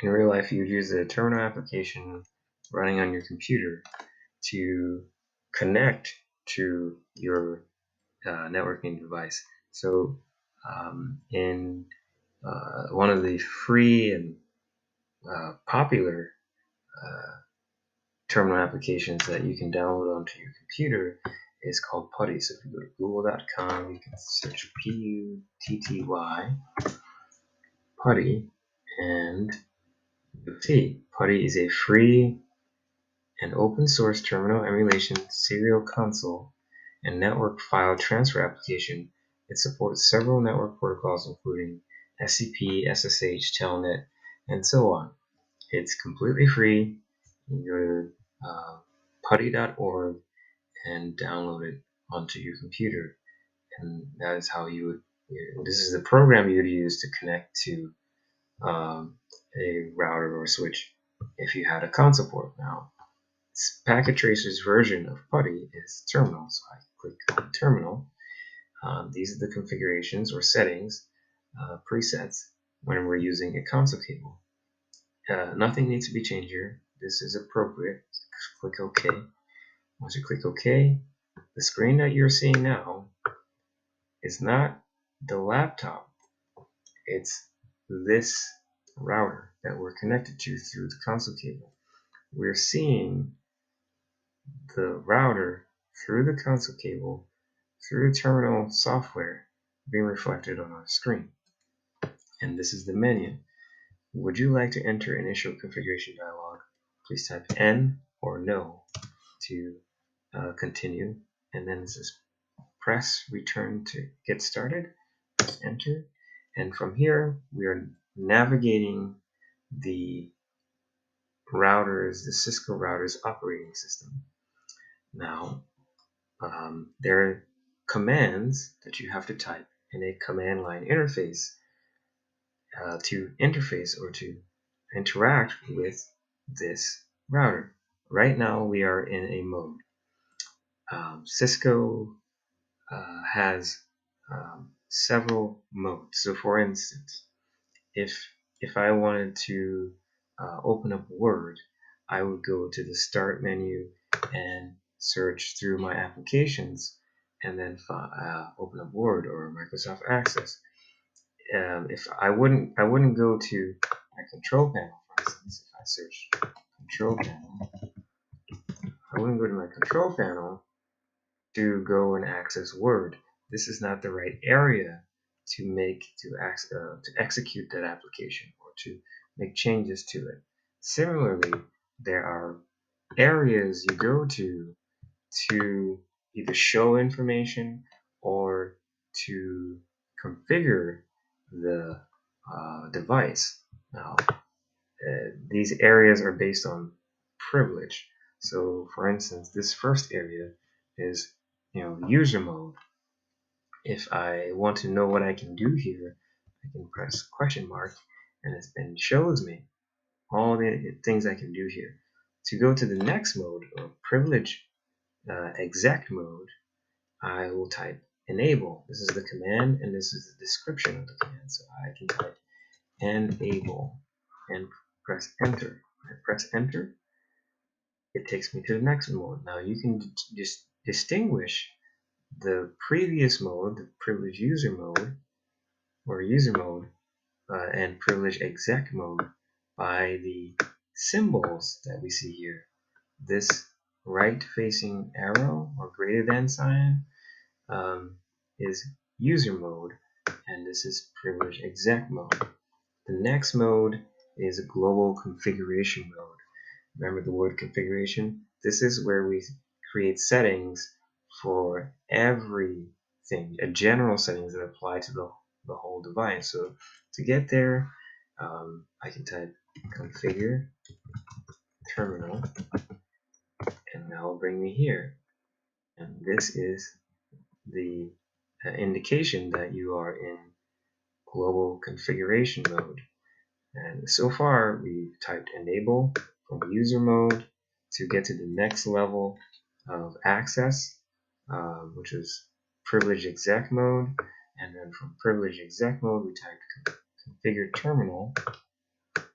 in real life, you would use the terminal application running on your computer to connect to your networking device. So in one of the free and popular terminal applications that you can download onto your computer is called Putty. So if you go to google.com, you can search Putty, Putty, and you'll see Putty is a free and open source terminal emulation serial console and network file transfer application. It supports several network protocols including SCP, SSH, Telnet, and so on. It's completely free. You go to putty.org and download it onto your computer, and that is how you would. This is the program you would use to connect to a router or switch if you had a console port. Now, Packet Tracer's version of Putty is terminal, so I click on terminal. These are the configurations or settings, presets, when we're using a console cable. Nothing needs to be changed here. This is appropriate. Click OK. Once you click OK, the screen that you're seeing now is not the laptop. It's this router that we're connected to through the console cable. We're seeing the router through the console cable, through the terminal software being reflected on our screen. And this is the menu. Would you like to enter initial configuration dialog? Please type N or no to continue, and then it says press return to get started. Press enter, and from here we are navigating the Cisco router's operating system. Now, there are commands that you have to type in a command line interface to interface or to interact with this router. Right now we are in a mode. Cisco has several modes. So for instance, if I wanted to open up Word, I would go to the Start menu and search through my applications, and then open up Word or Microsoft Access. If I wouldn't go to my control panel, for instance. If I search control panel, I wouldn't go to my control panel to go and access Word. This is not the right area to execute that application or to make changes to it. Similarly, there are areas you go to either show information or to configure the device. Now, these areas are based on privilege. So, for instance, this first area is user mode. If I want to know what I can do here, I can press question mark, and it shows me all the things I can do here. To go to the next mode, or privilege exec mode, I will type enable. This is the command, and this is the description of the command. So I can type enable and press enter. I press enter. It takes me to the next mode. Now you can just distinguish the previous mode, the privilege user mode, or user mode, and privilege exec mode by the symbols that we see here. This right-facing arrow or greater than sign is user mode, and this is privilege exec mode. The next mode is global configuration mode. Remember the word configuration? This is where we create settings for everything, general settings that apply to the whole device. So to get there, I can type configure terminal, and that will bring me here. And this is the indication that you are in global configuration mode. And so far, we've typed enable from user mode to get to the next level of access, which is privilege exec mode. And then from privilege exec mode, we typed configure terminal.